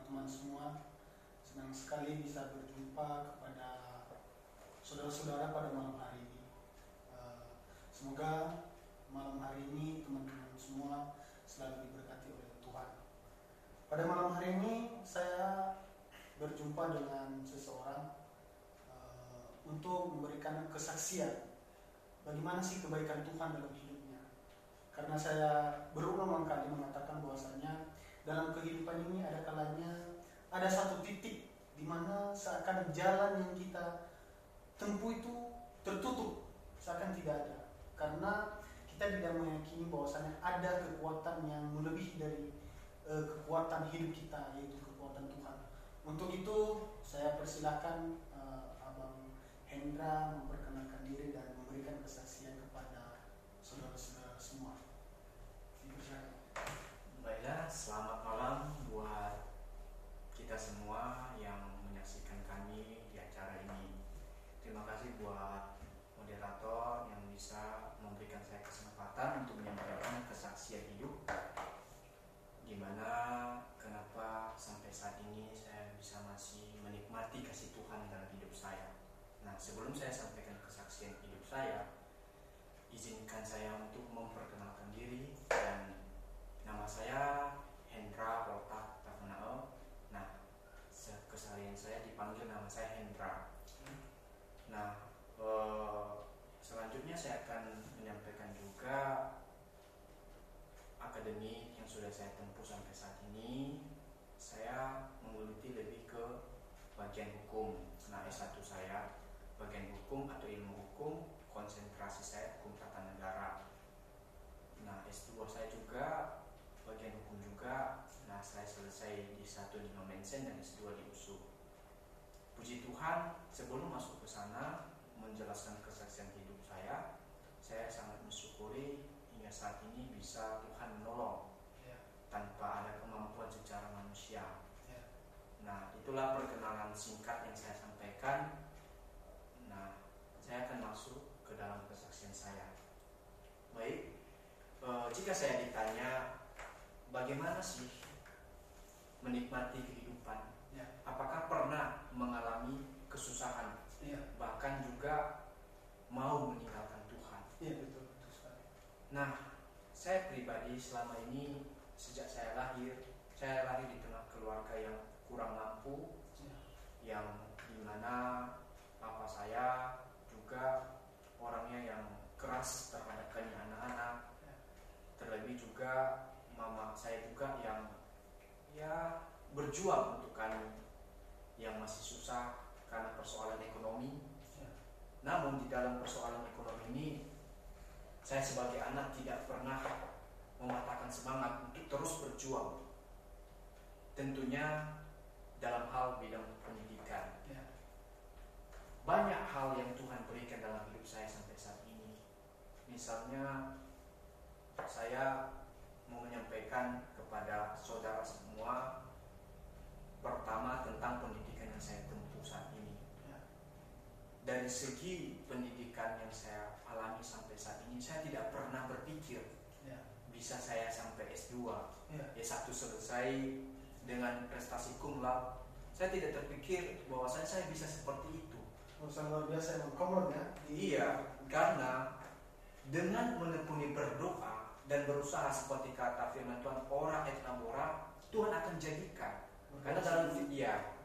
teman-teman semua. Senang sekali bisa berjumpa kepada saudara-saudara pada malam hari ini. Semoga malam hari ini teman-teman semua selalu diberkati oleh Tuhan. Pada malam hari ini saya berjumpa dengan seseorang untuk memberikan kesaksian bagaimana sih kebaikan Tuhan dalam hidupnya. Karena saya berulang kali mengatakan bahwasanya dalam kehidupan ini ada kalanya ada satu titik di mana seakan jalan yang kita tempuh itu tertutup, seakan tidak ada. Karena kita tidak meyakini bahwasanya ada kekuatan yang melebihi dari kekuatan hidup kita, yaitu kekuatan Tuhan. Untuk itu saya persilakan Abang Hendra memperkenalkan diri dan memberikan kesaksian kepada saudara-saudara semua. Dipersilakan. Baiklah, selamat malam buat kita semua yang menyaksikan kami di acara ini. Terima kasih buat moderator yang bisa memberikan saya kesempatan untuk menyampaikan kesaksian hidup, gimana kenapa sampai saat ini saya bisa masih menikmati kasih Tuhan dalam hidup saya. Nah, sebelum saya sampaikan kesaksian hidup saya, izinkan saya untuk memperkenalkan diri. Dan nama saya Hendra Prota Tafanao. Nah, keseharian saya dipanggil nama saya Hendra. Nah, selanjutnya saya akan menyampaikan juga akademik yang sudah saya tempuh sampai saat ini. Saya menggeluti lebih ke bagian hukum. Nah, S1 saya bagian hukum atau ilmu hukum, konsentrasi saya hukum tata negara. Nah, S2 saya juga bagian hukum juga. Nah, saya selesai di S1 di Nomensen dan S2 di USU. Puji Tuhan, sebelum masuk ke sana menjelaskan kesaksian hidup saya sangat mensyukuri hingga saat ini bisa Tuhan menolong tanpa ada kemampuan secara manusia. Nah, itulah perkenalan singkat yang saya sampaikan. Nah, saya akan masuk ke dalam kesaksian saya. Baik, jika saya ditanya bagaimana sih menikmati kehidupan, apakah pernah mengalami kesusahan, bahkan juga mau meninggalkan Tuhan? Iya, betul sekali. Nah, saya pribadi selama ini sejak saya lahir di tengah keluarga yang kurang mampu, yang dimana papa saya juga orangnya yang keras terhadap kami anak-anak. Terlebih juga mama saya juga yang berjuang untuk kami yang masih susah karena persoalan ekonomi. Namun di dalam persoalan ekonomi ini saya sebagai anak tidak pernah mematahkan semangat untuk terus berjuang. Tentunya dalam hal bidang pendidikan. Banyak hal yang Tuhan berikan dalam hidup saya sampai saat ini. Misalnya saya mau menyampaikan kepada saudara semua, pertama tentang pendidikan yang saya tempuh saat ini. Dari segi pendidikan yang saya alami sampai saat ini, saya tidak pernah berpikir bisa saya sampai S2, S1 selesai dengan prestasi cum laude. Saya tidak terpikir bahwa saya bisa seperti itu. Sangat luar biasa emang komod ya. Iya, karena dengan menekuni berdoa dan berusaha seperti kata firman Tuhan, ora et labora, Tuhan akan jadikan. Karena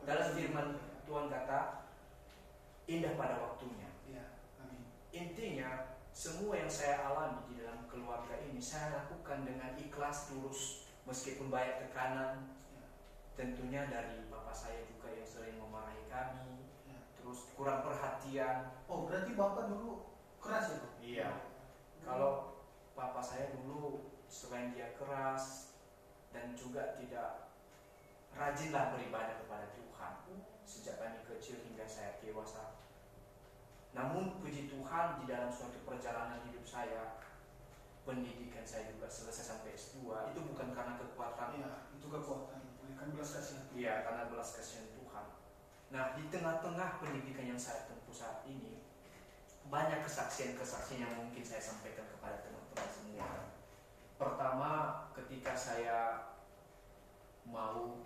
dalam firman Tuhan kata indah pada waktunya. Amin. Intinya semua yang saya alami di dalam keluarga ini saya lakukan dengan ikhlas, tulus, meskipun banyak tekanan. Tentunya dari bapak saya juga yang sering memarahi kami, terus kurang perhatian. Oh, berarti bapak dulu keras ya? Iya. Kalau papa saya dulu selain dia keras dan juga tidak rajinlah beribadah kepada Tuhan sejak kami kecil hingga saya dewasa. Namun puji Tuhan di dalam suatu perjalanan hidup saya, pendidikan saya juga selesai sampai S2. Itu bukan karena kekuatan. Itu kekuatan. Bukan belas kasihan. Iya, karena belas kasihan Tuhan. Nah, di tengah-tengah pendidikan yang saya tempuh saat ini, banyak kesaksian-kesaksian yang mungkin saya sampaikan kepada teman-teman semua. Pertama, ketika saya mau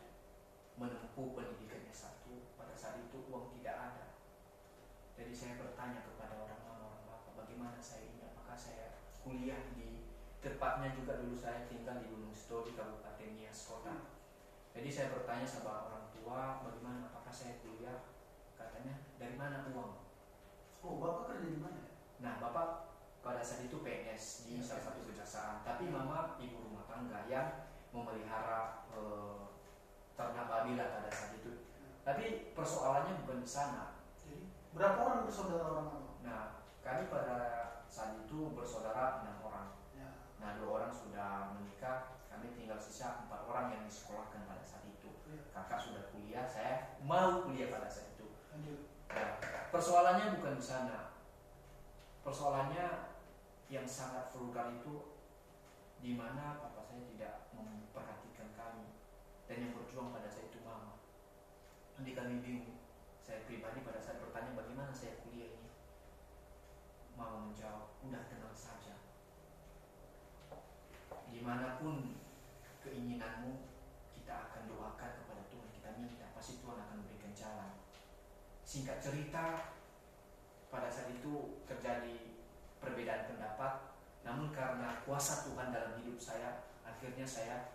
menempuh pendidikan S1. Pada saat itu uang tidak ada. Jadi saya bertanya kepada orang mama, orang bapak, bagaimana saya ini? Apakah saya kuliah di tepatnya juga dulu saya tinggal di Gunung Sito di Kabupaten Nias Kota. Jadi saya bertanya sama orang tua, bagaimana? Apakah saya kuliah? Katanya, dari mana uang? Oh, bapak kerja di mana? Nah, bapak pada saat itu PNS di salah satu kejaksaan, tapi mama ibu rumah tangga yang memelihara ternak babi lah pada saat itu. Tapi persoalannya bukan di sana. Jadi berapa orang bersaudara orang mama? Nah, kami pada saat itu bersaudara 6 orang. Ya. Nah, 2 orang sudah menikah, kami tinggal sisa 4 orang yang disekolahkan pada saat itu. Kakak sudah kuliah, saya mau kuliah pada saat itu. Nah, persoalannya bukan di sana. Persoalannya yang sangat frugal itu di mana papa saya tidak memperhatikan kami, dan yang berjuang pada saat itu mama. Nanti kami bingung. Saya pribadi pada saat bertanya bagaimana saya kuliah ini, mama menjawab, udah tenang saja. Dimanapun keinginanmu, kita akan doakan kepada Tuhan, kita minta, pasti Tuhan akan berikan jalan. Singkat cerita, pada saat itu terjadi perbedaan pendapat, namun karena kuasa Tuhan dalam hidup saya, akhirnya saya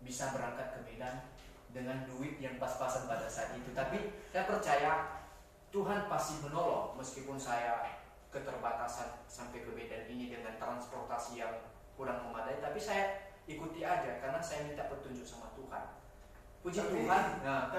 bisa berangkat ke Medan dengan duit yang pas-pasan pada saat itu. Tapi saya percaya Tuhan pasti menolong, meskipun saya keterbatasan sampai ke Medan ini dengan transportasi yang kurang memadai, tapi saya ikuti aja karena saya minta petunjuk sama Tuhan. Puji Tuhan. Nah,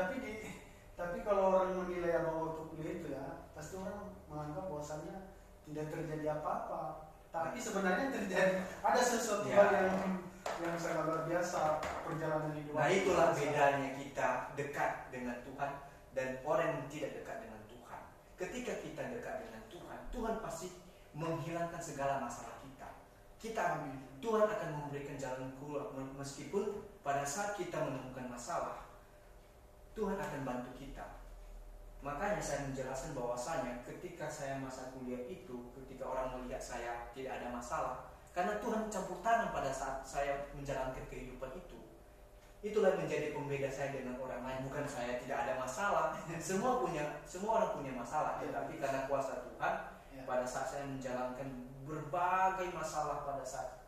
tapi kalau orang menilai bahwa untuk kuliah itu ya, pasti orang menganggap bahwasannya tidak terjadi apa-apa. Tapi sebenarnya terjadi, ada sesuatu hal yang sangat luar biasa perjalanan hidup. Nah, itulah bedanya kita dekat dengan Tuhan dan orang yang tidak dekat dengan Tuhan. Ketika kita dekat dengan Tuhan, Tuhan pasti menghilangkan segala masalah kita. Tuhan akan memberikan jalan keluar, meskipun pada saat kita menemukan masalah, Tuhan akan bantu kita. Makanya saya menjelaskan bahwasanya ketika saya masa kuliah itu, ketika orang melihat saya tidak ada masalah, karena Tuhan campur tangan pada saat saya menjalankan kehidupan itu. Itulah menjadi pembeda saya dengan orang lain. Bukan saya tidak ada masalah, semua orang punya masalah, tetapi karena kuasa Tuhan, pada saat saya menjalankan berbagai masalah pada saat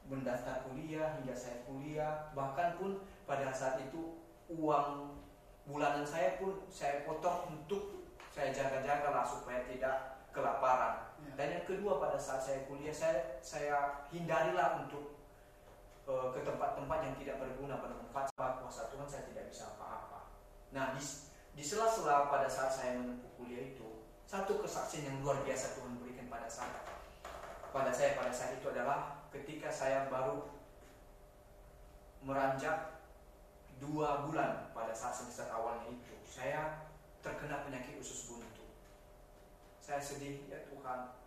mendaftar kuliah hingga saya kuliah, bahkan pun pada saat itu uang bulanan saya pun saya potong untuk saya jaga-jaga lah supaya tidak kelaparan. Dan yang kedua, pada saat saya kuliah saya hindarilah untuk ke tempat-tempat yang tidak berguna, bermanfaat. Kuasa Tuhan saya tidak bisa apa-apa. Nah, di sela-sela pada saat saya menempuh kuliah itu, satu kesaksian yang luar biasa Tuhan berikan pada saya pada saat itu adalah ketika saya baru meranjak 2 bulan pada saat semester awalnya itu, saya terkena penyakit usus buntu. Saya sedih, ya Tuhan.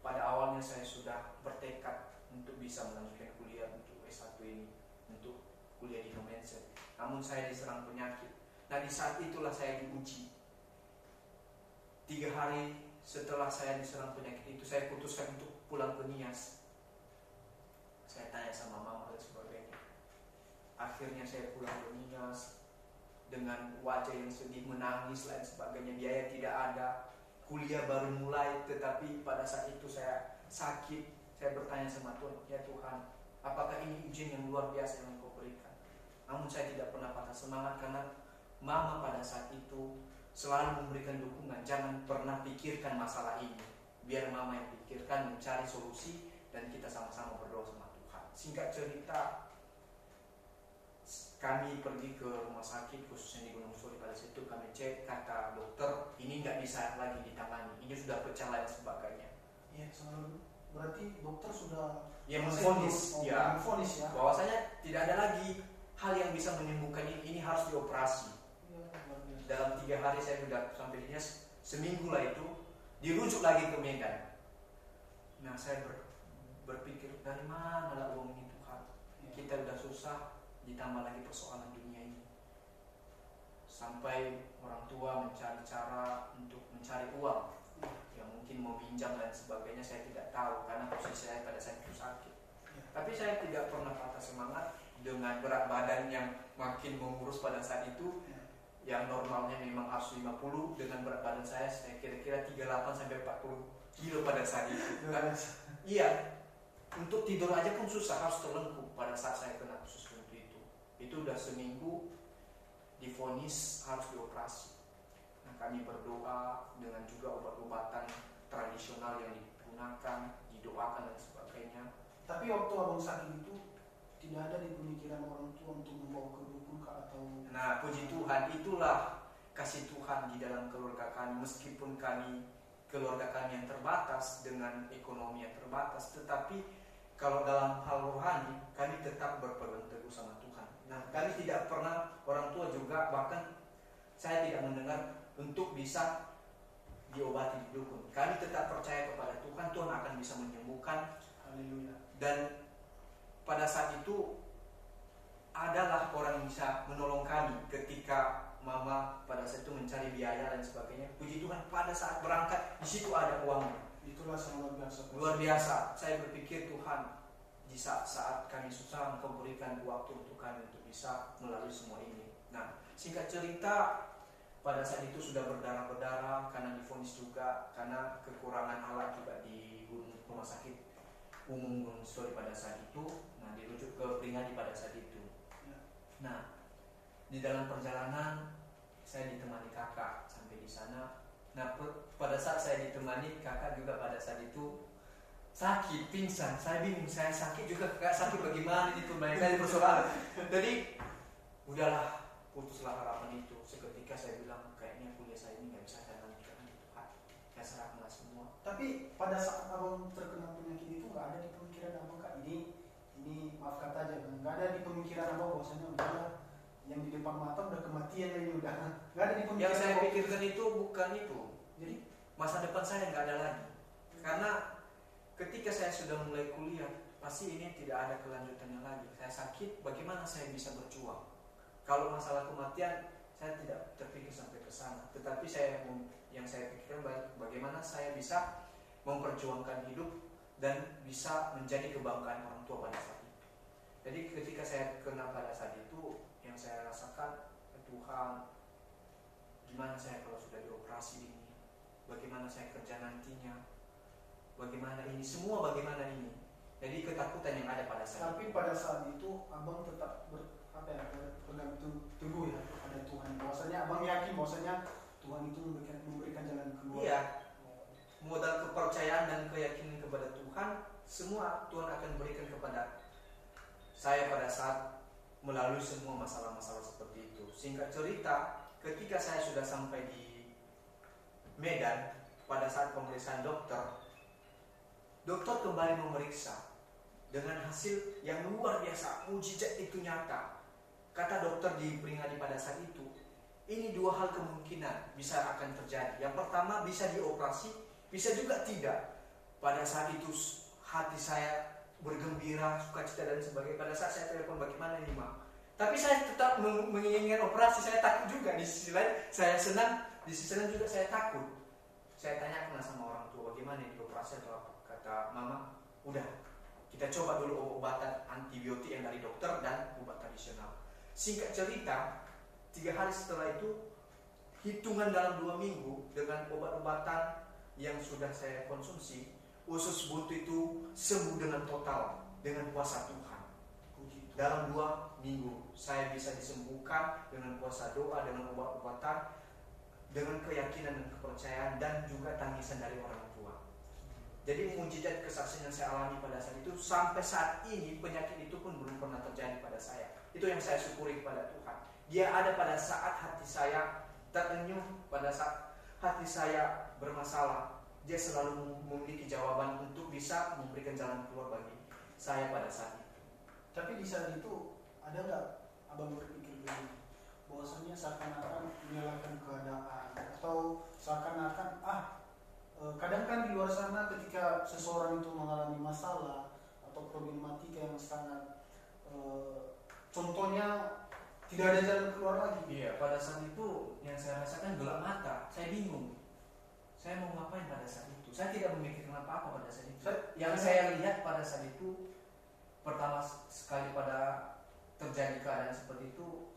Pada awalnya saya sudah bertekad untuk bisa melanjutkan kuliah untuk S1 ini, untuk kuliah di Indonesia. Namun saya diserang penyakit. Nah, di saat itulah saya diuji. 3 hari setelah saya diserang penyakit itu, saya putuskan untuk pulang ke Nias. Saya tanya sama mama dan sebagainya. Akhirnya saya pulang ke Nias dengan wajah yang sedih, menangis dan sebagainya. Biaya tidak ada, kuliah baru mulai, tetapi pada saat itu saya sakit. Saya bertanya sama Tuhan, ya Tuhan, apakah ini ujian yang luar biasa yang Engkau berikan? Namun saya tidak pernah patah semangat karena mama pada saat itu selalu memberikan dukungan. Jangan pernah pikirkan masalah ini, biar mama yang pikirkan, mencari solusi, dan kita sama-sama berdoa sama Tuhan. Singkat cerita, kami pergi ke rumah sakit khususnya di Gunung Soli. Pada situ kami cek, kata dokter ini nggak bisa lagi ditangani, ini sudah pecah dan sebagainya. Iya, berarti dokter sudah memvonis ya, bahwasanya tidak ada lagi hal yang bisa menyembuhkan ini harus dioperasi. Dalam 3 hari saya sudah sampai di Nias, seminggu lah itu dirujuk lagi ke Medan. Nah, saya berpikir dari mana lah uang ini Tuhan? Kita sudah susah, ditambah lagi persoalan dunia ini. Sampai orang tua mencari cara untuk mencari uang, yang mungkin mau pinjam dan sebagainya, saya tidak tahu karena posisi saya pada saat itu sakit. Tapi saya tidak pernah patah semangat. dengan berat badan yang makin mengurus pada saat itu, yang normalnya memang harus 50, dengan berat badan saya kira-kira 38 sampai 40 kilo pada saat itu. Kan? Iya, untuk tidur aja pun susah, harus terlengkup pada saat saya kena usus buntu itu. Itu udah seminggu divonis harus dioperasi. Nah, kami berdoa dengan juga obat-obatan tradisional yang digunakan, didoakan dan sebagainya. Tapi waktu abang sakit itu tidak ada di pemikiran orang tua untuk membawa ke dukun atau? Nah, puji Tuhan, itulah kasih Tuhan di dalam keluarga kami. Meskipun keluarga kami yang terbatas dengan ekonomi yang terbatas, tetapi kalau dalam hal rohani kami tetap berpegang teguh sama Tuhan. Nah, kami tidak pernah, orang tua juga, bahkan saya tidak mendengar untuk bisa diobati di dukun. Kami tetap percaya kepada Tuhan, Tuhan akan bisa menyembuhkan. Haleluya. Dan pada saat itu adalah orang yang bisa menolong kami ketika mama pada saat itu mencari biaya dan sebagainya. Puji Tuhan, pada saat berangkat di situ ada uangnya. Itulah sangat luar biasa. Luar biasa. Saya berpikir, Tuhan, di saat kami susah, Engkau berikan waktu untuk kami untuk bisa melalui semua ini. Nah, singkat cerita, pada saat itu sudah berdarah-berdarah karena divonis juga, karena kekurangan alat juga di rumah sakit umum Gunung Story pada saat itu. Nah, dirujuk ke Pringadi pada saat itu. Nah, di dalam perjalanan saya ditemani kakak sampai di sana. Nah, pada saat saya ditemani, kakak juga pada saat itu sakit, pingsan. Saya bingung, saya sakit juga, kakak sakit bagaimana itu, banyak kali persoalan. Jadi udahlah, putuslah harapan itu. Seketika saya bilang, kayaknya kuliah saya ini nggak bisa saya lanjutkan di Tuhan. Saya serahkan semua. Tapi pada saat abang terkena penyakit itu nggak ada di pemikiran abang, Kak, ini maaf kata aja, nggak ada di pemikiran abang bahwasanya udah yang di depan mata udah kematian ini, udah nggak ada di pemikiran. Yang saya pikirkan itu bukan itu. Jadi masa depan saya nggak ada lagi. Karena ketika saya sudah mulai kuliah, pasti ini tidak ada kelanjutannya lagi. Saya sakit, bagaimana saya bisa berjuang? Kalau masalah kematian, saya tidak terpikir sampai ke sana. Tetapi yang saya pikirkan bagaimana saya bisa memperjuangkan hidup dan bisa menjadi kebanggaan orang tua pada saat itu. Jadi ketika saya kena pada saat itu, yang saya rasakan, Tuhan, gimana saya kalau sudah dioperasi ini? Bagaimana saya kerja nantinya? Bagaimana ini? Semua bagaimana ini? Jadi ketakutan yang ada pada saat. Tapi pada saat itu abang tetap berpegang teguh ya kepada Tuhan. Bahwasanya abang yakin bahwasanya Tuhan itu memberikan jalan keluar. Iya. Modal kepercayaan dan keyakinan kepada Tuhan, semua Tuhan akan berikan kepada saya pada saat melalui semua masalah-masalah seperti itu. Singkat cerita, ketika saya sudah sampai di Medan, pada saat pemeriksaan dokter kembali memeriksa dengan hasil yang luar biasa, mujizat itu nyata. Kata dokter di Pringadi pada saat itu, ini dua hal kemungkinan bisa akan terjadi. Yang pertama, bisa dioperasi, bisa juga tidak. Pada saat itu hati saya bergembira, sukacita dan sebagainya. Pada saat saya telepon, bagaimana ini, Ma? Tapi saya tetap menginginkan operasi. Saya takut juga. Di sisi lain saya senang, di sisi lain juga saya takut. Saya tanyakan sama orang tua, bagaimana ini operasi atau apa? Kata mama, udah kita coba dulu obatan antibiotik yang dari dokter dan obat tradisional. Singkat cerita, 3 hari setelah itu, hitungan dalam 2 minggu dengan obat-obatan yang sudah saya konsumsi, usus buntu itu sembuh dengan total dengan kuasa Tuhan. Dalam 2 minggu saya bisa disembuhkan dengan kuasa doa, dengan obat-obatan, dengan keyakinan dan kepercayaan, dan juga tangisan dari orang tua. Jadi mujizat kesaksian yang saya alami pada saat itu, sampai saat ini penyakit itu pun belum pernah terjadi pada saya. Itu yang saya syukuri kepada Tuhan. Dia ada pada saat hati saya terenyuh, pada saat hati saya bermasalah. Dia selalu memiliki jawaban untuk bisa memberikan jalan keluar bagi saya pada saat itu. Tapi di saat itu ada nggak abang berpikir begini, bahwasanya seakan-akan menyalahkan keadaan, atau seakan-akan kadang kan di luar sana ketika seseorang itu mengalami masalah atau problematika yang sangat contohnya tidak ada jalan keluar lagi. Iya, pada saat itu yang saya rasakan gelap mata, saya bingung. Saya mau ngapain pada saat itu? Saya tidak memikirkan apa-apa pada saat itu. Yang saya lihat pada saat itu, pertama sekali pada terjadi keadaan seperti itu,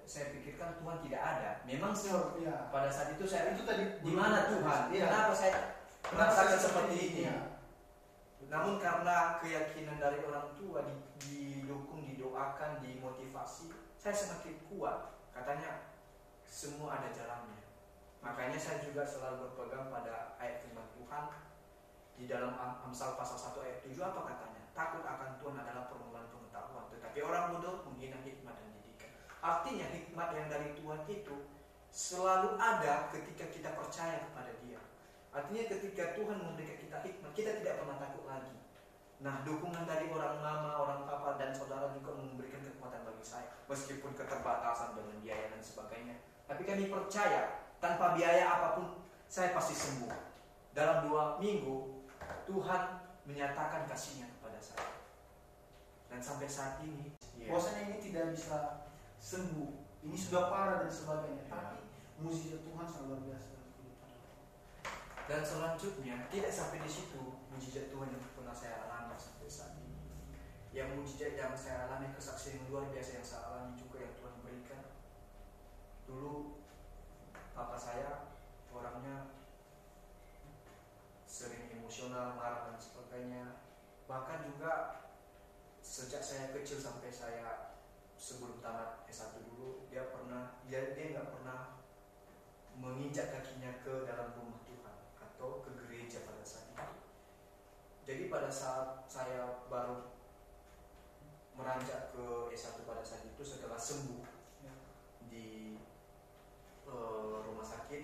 saya pikirkan Tuhan tidak ada. Memang Ya. pada saat itu saya Itu tadi di mana Tuhan? Iya. Kenapa saya merasakan seperti ini? Ya. Namun karena keyakinan dari orang tua, didukung, didoakan, dimotivasi, saya semakin kuat. Katanya semua ada jalannya. Makanya saya juga selalu berpegang pada ayat firman Tuhan di dalam Amsal pasal 1 ayat 7. Apa katanya? Takut akan Tuhan adalah permulaan pengetahuan, tetapi orang bodoh menghina hikmat dan didikan. Artinya hikmat yang dari Tuhan itu selalu ada ketika kita percaya kepada Dia. Artinya ketika Tuhan memberikan kita hikmat, kita tidak pernah takut lagi. Nah, dukungan dari orang mama, orang papa, dan saudara juga memberikan kekuatan bagi saya. Meskipun keterbatasan dengan biaya dan sebagainya. Tapi kami percaya, tanpa biaya apapun, saya pasti sembuh. Dalam 2 minggu, Tuhan menyatakan kasih-Nya kepada saya. Dan sampai saat ini, Bahwasanya ini tidak bisa sembuh. Ini sudah parah dan sebagainya. Tapi mujizat Tuhan sangat luar biasa. Dan selanjutnya, tidak sampai di situ mujizat Tuhan yang pernah saya alami sampai saat ini. Yang mujizat yang saya alami, kesaksian yang luar biasa yang saya alami juga yang Tuhan berikan. Dulu papa saya orangnya sering emosional, marah dan sebagainya. Bahkan juga sejak saya kecil sampai saya sebelum tamat S1 dulu, dia nggak pernah menginjak kakinya ke dalam rumah Tuhan atau ke gereja pada saat itu. Jadi pada saat saya baru meranjak ke S1 pada saat itu, setelah sembuh di rumah sakit,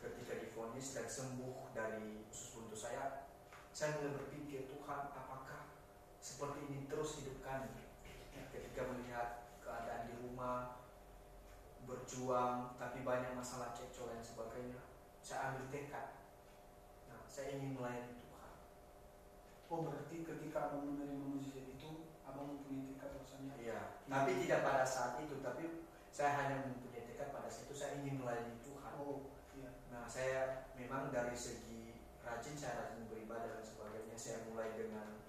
ketika divonis dan sembuh dari usus buntu saya mulai berpikir, Tuhan, apakah seperti ini terus hidup kami? Ketika melihat keadaan di rumah, berjuang, tapi banyak masalah cekcok dan sebagainya, saya ambil tekad. Nah, saya ingin melayani Tuhan. Oh, berarti ketika abang menerima mujizat itu, abang mempunyai tekad bahwasanya. Iya. Tapi tidak pada saat itu, tapi saya hanya mempunyai tekad pada saat itu saya ingin melayani Tuhan. Oh, iya. Nah, saya memang dari segi saya rajin beribadah dan sebagainya. Saya mulai dengan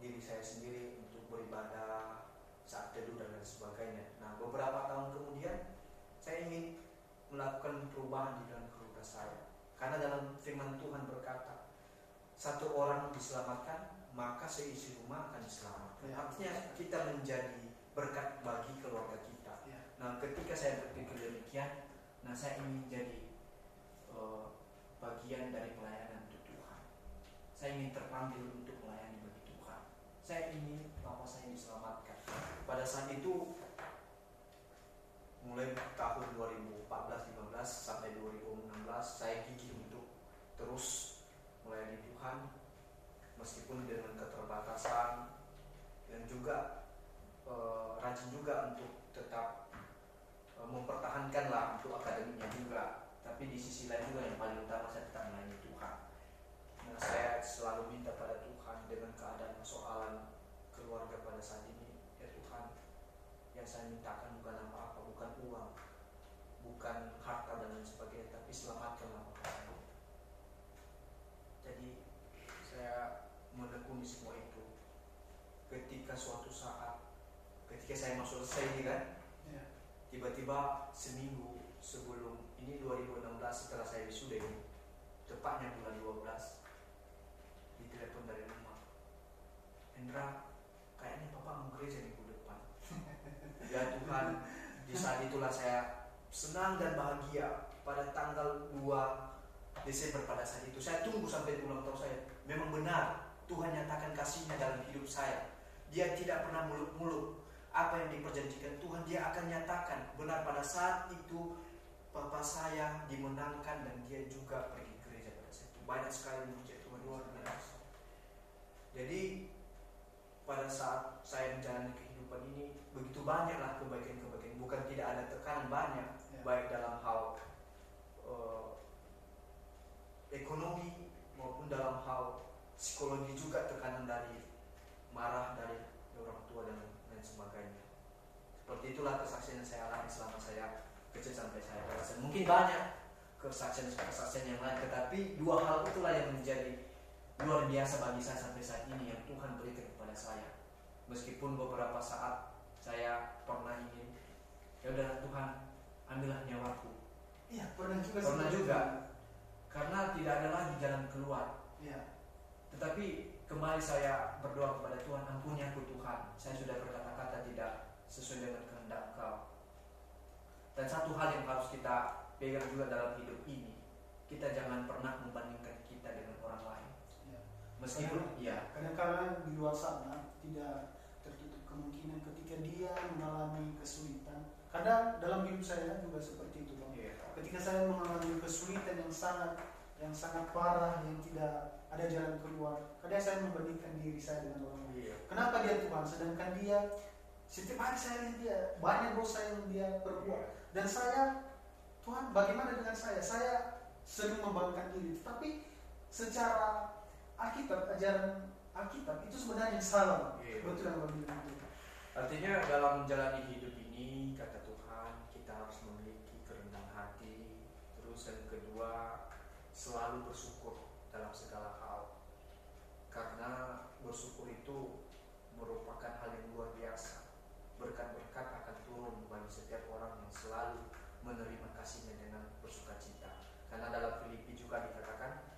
diri saya sendiri untuk beribadah saat teduh dan lain sebagainya. Nah, beberapa tahun kemudian saya ingin melakukan perubahan di dalam keluarga saya. Karena dalam firman Tuhan berkata, satu orang diselamatkan, maka seisi rumah akan diselamatkan. Ya. Artinya kita menjadi berkat bagi keluarga kita. Ya. Nah, ketika saya berpikir demikian, nah saya ingin jadi bagian dari pelayanan untuk Tuhan. Saya ingin terpanggil untuk melayani bagi Tuhan. Saya ingin bapak saya diselamatkan. Pada saat itu mulai tahun 2014-15 sampai 2016 saya gigih untuk terus melayani Tuhan meskipun dengan keterbatasan, dan juga rajin juga untuk tetap mempertahankanlah untuk akademiknya juga. Tapi di sisi lain juga yang paling utama saya tetap melayani Tuhan. Nah, saya selalu minta pada Tuhan dengan keadaan persoalan keluarga pada saat ini, ya Tuhan, yang saya mintakan bukan apa-apa, bukan uang, bukan harta dan lain sebagainya, tapi selamatkanlah bapak saya. Jadi saya menekuni semua itu. Ketika suatu saat, ketika saya masuk selesai kan, Ya. tiba-tiba seminggu sebelum ini 2016 setelah saya wisuda ini, tepatnya bulan 12, ditelepon dari rumah, Hendra, kayaknya papa mau gereja minggu depan. Ya Tuhan, di saat itulah saya senang dan bahagia. Pada tanggal 2 Desember pada saat itu, saya tunggu sampai ulang tahun saya. Memang benar Tuhan nyatakan kasih-Nya dalam hidup saya. Dia tidak pernah muluk-muluk. Apa yang diperjanjikan Tuhan, Dia akan nyatakan. Benar, pada saat itu papa saya dimenangkan dan dia juga pergi gereja pada saat itu. Banyak sekali mujizat Tuhan luar biasa. Jadi pada saat saya menjalani kehidupan ini, begitu banyaklah kebaikan-kebaikan. Bukan tidak ada tekanan, banyak, baik dalam hal ekonomi maupun dalam hal psikologi juga, tekanan dari marah dari orang tua dan lain sebagainya. Seperti itulah kesaksian yang saya alami selama saya kecil sampai saya dewasa. Mungkin banyak kesaksian yang lain, tetapi dua hal itulah yang menjadi luar biasa bagi saya sampai saat ini, yang Tuhan berikan kepada saya. Meskipun beberapa saat saya pernah ingin, ya udahlah Tuhan, ambillah nyawaku. Iya, pernah juga. Pernah juga. Karena tidak ada lagi jalan keluar. Iya. Tetapi kembali saya berdoa kepada Tuhan, ampuni aku Tuhan, saya sudah berkata-kata tidak sesuai dengan kehendak Kau. Dan satu hal yang harus kita pegang juga dalam hidup ini, kita jangan pernah membandingkan kita dengan orang lain. Iya. Meskipun kadang-kadang di luar sana tidak tertutup kemungkinan ketika dia mengalami kesulitan. Kadang dalam hidup saya juga seperti itu, Bang. Iya. Ketika saya mengalami kesulitan yang sangat parah, yang tidak ada jalan keluar, kadang saya membandingkan diri saya dengan orang lain. Iya. Kenapa dia Tuhan? Sedangkan dia setiap hari saya lihat dia banyak dosa yang dia perbuat. Dan saya, Tuhan, bagaimana dengan saya? Saya sering membanggakan diri, tapi secara Alkitab, ajaran Alkitab itu sebenarnya salah. Iya. Betul yang Bapak bilang itu. Artinya dalam menjalani hidup ini, kata Tuhan, kita harus memiliki kerendahan hati. Terus yang kedua, selalu bersyukur dalam segala hal. Karena bersyukur itu merupakan hal yang luar biasa. Berkat-berkat akan turun bagi setiap orang yang selalu menerima kasihnya dengan bersukacita. Karena dalam Filipi juga dikatakan,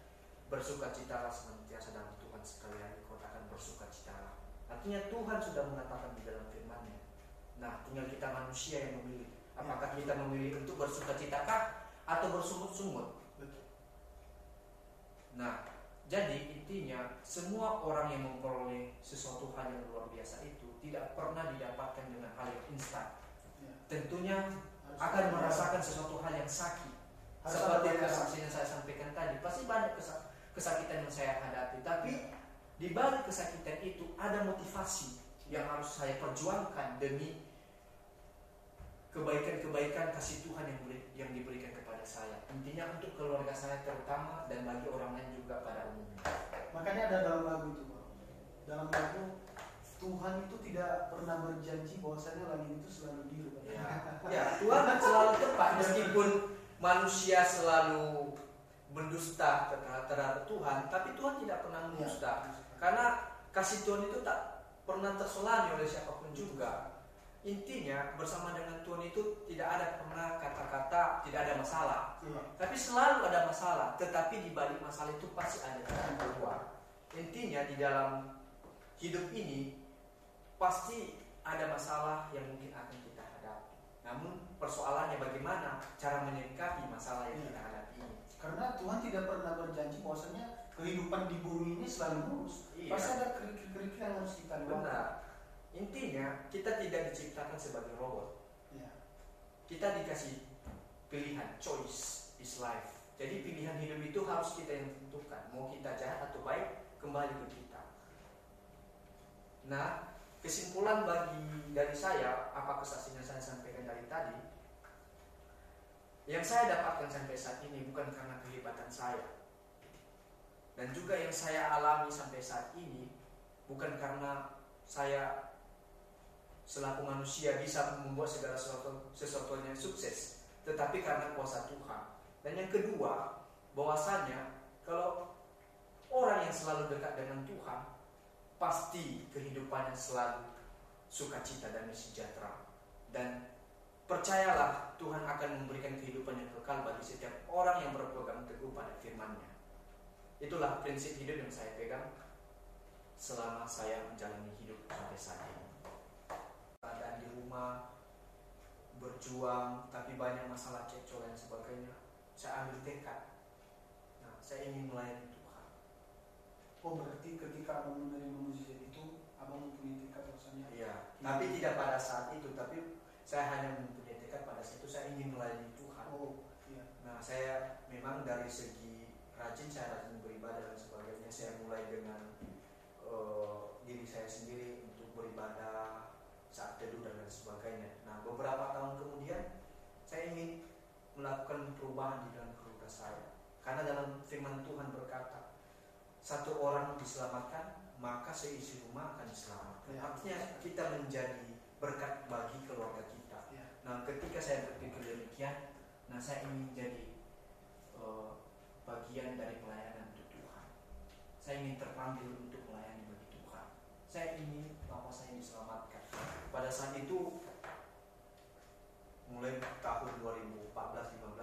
bersukacitalah senantiasa dalam Tuhan, sekali lagi katakan bersukacitalah. Artinya Tuhan sudah mengatakan di dalam firman-Nya. Nah, tinggal kita manusia yang memilih. Apakah kita memilih untuk bersukacitakah atau bersungut-sungut? Betul. Nah, jadi intinya semua orang yang memperoleh sesuatu hal yang luar biasa itu tidak pernah didapatkan dengan hal yang instan. Ya. Tentunya akan merasakan sesuatu hal yang sakit. Seperti kesaksian yang saya sampaikan tadi, pasti banyak kesakitan yang saya hadapi. Tapi di balik kesakitan itu ada motivasi yang harus saya perjuangkan demi kebaikan-kebaikan kasih Tuhan yang diberikan kepada saya. Intinya untuk keluarga saya terutama dan bagi orang lain juga pada umumnya. Makanya ada dalam lagu itu, Bang. Dalam lagu, Tuhan itu tidak pernah berjanji bahwasanya langit itu selalu biru. Ya, Tuhan kan selalu tepat meskipun manusia selalu mendusta terhadap Tuhan, tapi Tuhan tidak pernah mendusta. Karena kasih Tuhan itu tak pernah terselani oleh siapapun juga. Intinya bersama dengan Tuhan itu tidak ada pernah kata-kata tidak ada masalah. Tapi selalu ada masalah. Tetapi di balik masalah itu pasti ada jalan keluar. Intinya di dalam hidup ini pasti ada masalah yang mungkin akan kita hadapi. Namun persoalannya bagaimana cara menyikapi masalah yang kita hadapi ini. Karena Tuhan tidak pernah berjanji bahwasanya kehidupan di bumi ini selalu mulus. Pasti ada kerikil-kerikil yang harus kita lewati. Benar. Intinya kita tidak diciptakan sebagai robot. Kita dikasih pilihan, choice is life. Jadi pilihan hidup itu harus kita yang tentukan. Mau kita jahat atau baik, kembali ke kita. Nah, kesimpulan dari saya, apa kesaksian yang saya sampaikan dari tadi, yang saya dapatkan sampai saat ini bukan karena kehebatan saya, dan juga yang saya alami sampai saat ini bukan karena saya selaku manusia bisa membuat segala sesuatunya sukses, tetapi karena kuasa Tuhan. Dan yang kedua, bahwasanya kalau orang yang selalu dekat dengan Tuhan, pasti kehidupannya selalu sukacita dan sejahtera. Dan percayalah, Tuhan akan memberikan kehidupan yang kekal bagi setiap orang yang berpegang teguh pada firman-Nya. Itulah prinsip hidup yang saya pegang selama saya menjalani hidup sampai saat ini. Keadaan di rumah, berjuang, tapi banyak masalah cekcok dan sebagainya, saya ambil tekad. Nah, saya ingin melayani Tuhan. Oh, berarti ketika abang menerima mujizat itu, abang mempunyai tekad bahwasanya. Iya. Tapi tidak pada saat itu, tapi saya hanya mempunyai tekad pada saat itu saya ingin melayani Tuhan. Oh, iya. Nah, saya memang dari segi rajin, saya rajin beribadah dan sebagainya. Saya mulai dengan diri saya sendiri untuk beribadah saat teduh dan lain sebagainya. Nah, beberapa tahun kemudian saya ingin melakukan perubahan di dalam keluarga saya. Karena dalam firman Tuhan berkata, satu orang diselamatkan, maka seisi rumah akan diselamatkan. Artinya kita menjadi berkat bagi keluarga kita. Nah, ketika saya berpikir demikian, nah saya ingin jadi bagian dari pelayanan untuk Tuhan. Saya ingin terpanggil untuk melayani bagi Tuhan. saya ingin bapak saya diselamatkan. Pada saat itu mulai tahun 2014-15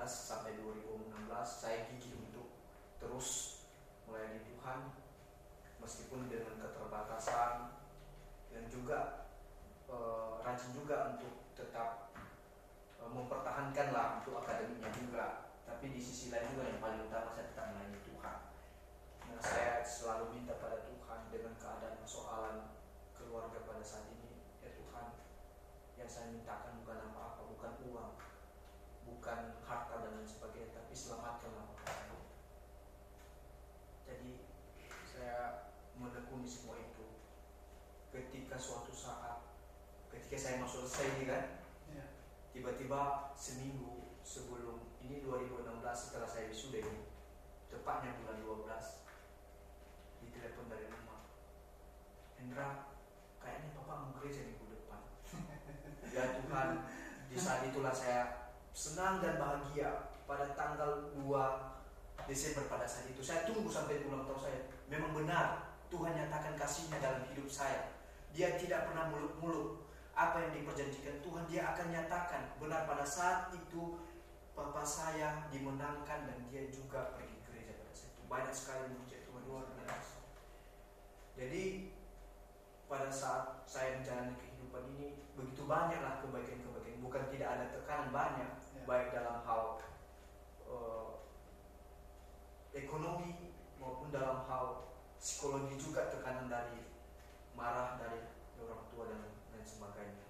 sampai 2016 saya gigih untuk terus melayani Tuhan meskipun dengan keterbatasan, dan juga rajin juga untuk tetap mempertahankanlah untuk akademiknya juga. Tapi di sisi lain juga yang paling utama saya tetap melayani Tuhan. Nah, saya selalu minta pada Tuhan dengan keadaan persoalan keluarga pada saat ini, ya Tuhan, yang saya mintakan bukan apa-apa, bukan uang, bukan harta dan lain sebagainya, tapi selamatkanlah bapak saya. Jadi saya menekuni semua itu. Ketika suatu saat, ketika saya masuk selesai ini kan, tiba-tiba seminggu sebelum ini 2016 setelah saya wisuda ini, tepatnya bulan 12, ditelepon dari rumah, Hendra, kayaknya Bapak mau gereja minggu depan. Ya Tuhan, di saat itulah saya senang dan bahagia. Pada tanggal 2 Desember pada saat itu, saya tunggu sampai ulang tahun saya. Memang benar, Tuhan nyatakan kasih-Nya dalam hidup saya. Dia tidak pernah muluk-muluk. Apa yang diperjanjikan Tuhan, Dia akan nyatakan. Benar, pada saat itu Papa saya dimenangkan dan dia juga pergi gereja pada saat itu. Banyak sekali mujizat Tuhan luar biasa. Jadi pada saat saya menjalani kehidupan ini, begitu banyaklah kebaikan-kebaikan. Bukan tidak ada tekanan, banyak, baik dalam hal ekonomi maupun dalam hal psikologi juga, tekanan dari marah dari orang tua dan lain sebagainya.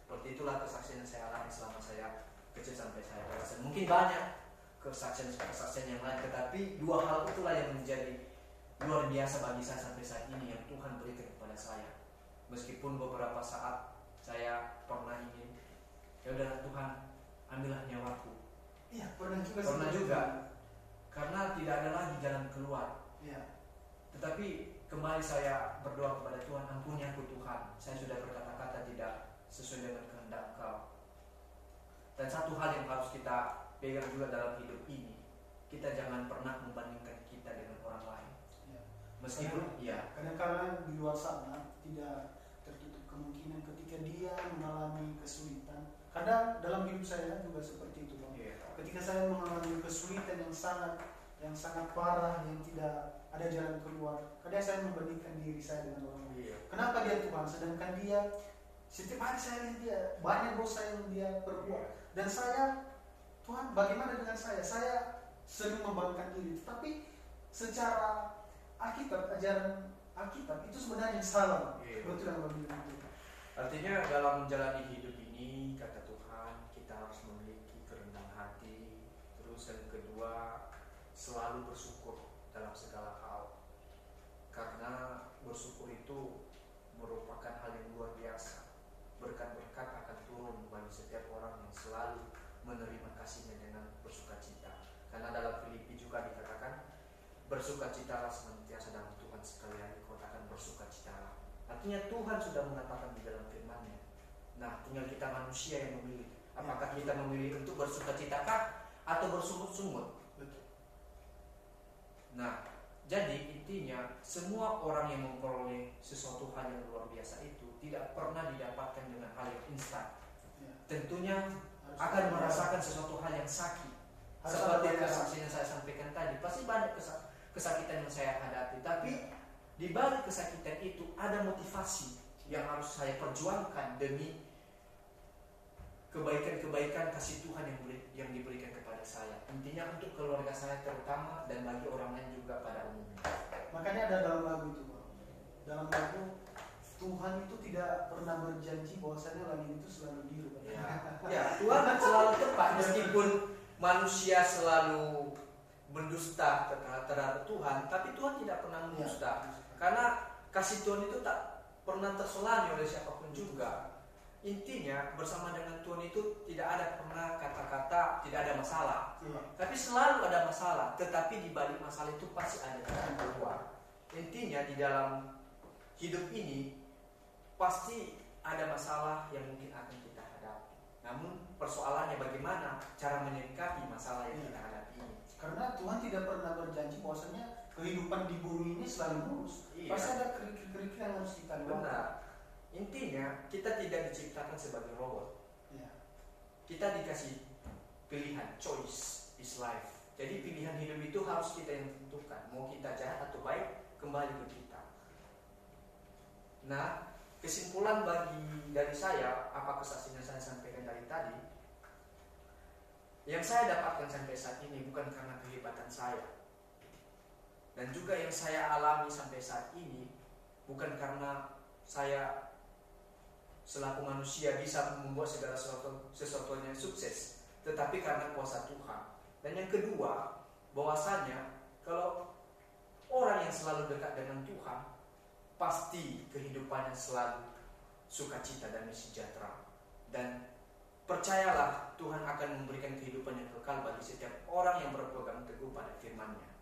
Seperti itulah kesaksian yang saya alami selama saya kecil sampai saya dewasa. Mungkin banyak kesaksian yang lain, tetapi dua hal itulah yang menjadi luar biasa bagi saya sampai saat ini yang Tuhan berikan kepada saya. Meskipun beberapa saat saya pernah ingin, ya udah Tuhan, ambillah nyawaku. Iya, pernah juga. Karena tidak ada lagi jalan keluar. Iya. Tetapi kembali saya berdoa kepada Tuhan, ampuni aku Tuhan, saya sudah berkata-kata tidak sesuai dengan kehendak Engkau. Dan satu hal yang harus kita pegang juga dalam hidup ini, kita jangan pernah membandingkan kita dengan orang lain. Ya. Meskipun kadang-kadang di luar sana tidak tertutup kemungkinan ketika dia mengalami kesulitan. Kadang dalam hidup saya juga seperti itu, Bang. Yeah. Ketika saya mengalami kesulitan yang sangat parah, yang tidak ada jalan keluar, kadang saya membandingkan diri saya dengan orang lain. Yeah. Kenapa dia Tuhan? Sedangkan dia setiap hari saya lihat dia banyak dosa yang dia perbuat. Dan saya, Tuhan, bagaimana dengan saya? Saya sering membanggakan diri, tetapi secara Alkitab, ajaran Alkitab itu sebenarnya salah. Yeah. Betul yang Bapak bilang itu. Artinya dalam menjalani hidup ini, kata Tuhan, kita harus memiliki kerendahan hati. Terus yang kedua, selalu bersyukur dalam segala hal. Karena bersyukur itu merupakan hal yang luar biasa. Berkat-berkat akan turun bagi setiap orang yang selalu menerima kasih-Nya dengan bersukacita. Karena dalam Filipi juga dikatakan, bersukacitalah senantiasa dalam Tuhan, sekali-kali kau akan bersukacitalah. Artinya Tuhan sudah mengatakan di dalam firman-Nya. Nah, tinggal kita manusia yang memilih. Apakah kita memilih untuk bersukacitakah atau bersungut-sungut? Betul. Nah, jadi intinya semua orang yang memperoleh sesuatu hal yang luar biasa itu tidak pernah didapatkan dengan hal yang instan. Tentunya akan merasakan sesuatu hal yang sakit. Seperti kesaksian yang saya sampaikan tadi, pasti banyak kesakitan yang saya hadapi. Tapi di balik kesakitan itu ada motivasi yang harus saya perjuangkan demi kebaikan-kebaikan kasih Tuhan yang diberikan kepada saya. Intinya untuk keluarga saya terutama dan bagi orang lain juga pada umumnya. Makanya ada dalam lagu itu, Bang. Dalam lagu, Tuhan itu tidak pernah berjanji bahwasanya langit itu selalu biru. Ya, Tuhan selalu tepat meskipun manusia selalu mendusta terhadap Tuhan, tapi Tuhan tidak pernah mendusta. Karena kasih Tuhan itu tak pernah terselani oleh siapapun juga. Intinya bersama dengan Tuhan itu tidak ada pernah kata-kata tidak ada masalah. Tapi selalu ada masalah. Tetapi di balik masalah itu pasti ada jalan keluar. Intinya di dalam hidup ini pasti ada masalah yang mungkin akan kita hadapi. Namun persoalannya bagaimana cara menyikapi masalah yang kita hadapi ini. Karena Tuhan tidak pernah berjanji bahwasanya kehidupan di bumi ini selalu mulus. Iya. Pasti ada kerikil-kerikil yang harus kita lupakan. Benar. Intinya kita tidak diciptakan sebagai robot. Ya. Kita dikasih pilihan, choice is life. Jadi pilihan hidup itu harus kita yang tentukan. Mau kita jahat atau baik, kembali ke kita. Nah, kesimpulan dari saya, apa kesaksian yang saya sampaikan dari tadi, yang saya dapatkan sampai saat ini bukan karena kehebatan saya, dan juga yang saya alami sampai saat ini bukan karena saya selaku manusia bisa membuat segala sesuatunya sukses, tetapi karena kuasa Tuhan. Dan yang kedua, bahwasanya kalau orang yang selalu dekat dengan Tuhan, pasti kehidupannya selalu sukacita dan sejahtera. Dan percayalah, Tuhan akan memberikan kehidupan yang kekal bagi setiap orang yang berpegang teguh pada firman-Nya.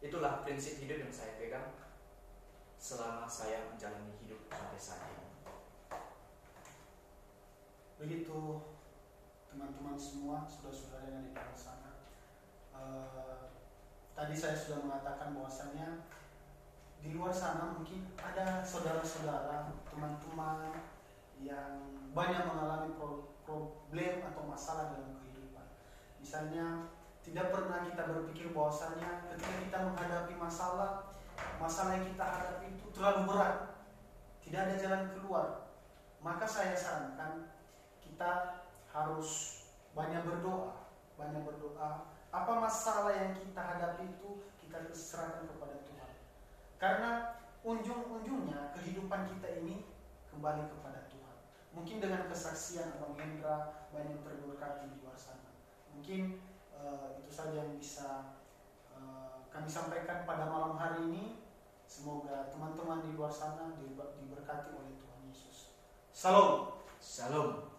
Itulah prinsip hidup yang saya pegang selama saya menjalani hidup sampai saat ini. Begitu teman-teman semua, saudara-saudara yang di luar sana. Tadi saya sudah mengatakan bahwasanya di luar sana mungkin ada saudara-saudara, teman-teman yang banyak mengalami problem atau masalah dalam kehidupan. Misalnya, tidak pernah kita berpikir bahwasanya ketika kita menghadapi masalah yang kita hadapi itu terlalu berat, tidak ada jalan keluar. Maka saya sarankan kita harus banyak berdoa. Apa masalah yang kita hadapi itu kita serahkan kepada Tuhan. Karena ujung-ujungnya kehidupan kita ini kembali kepada Tuhan. Mungkin dengan kesaksian Abang Hendra banyak terberkati di luar sana. Mungkin itu saja yang bisa kami sampaikan pada malam hari ini. Semoga teman-teman di luar sana diberkati oleh Tuhan Yesus. Salam. Salam.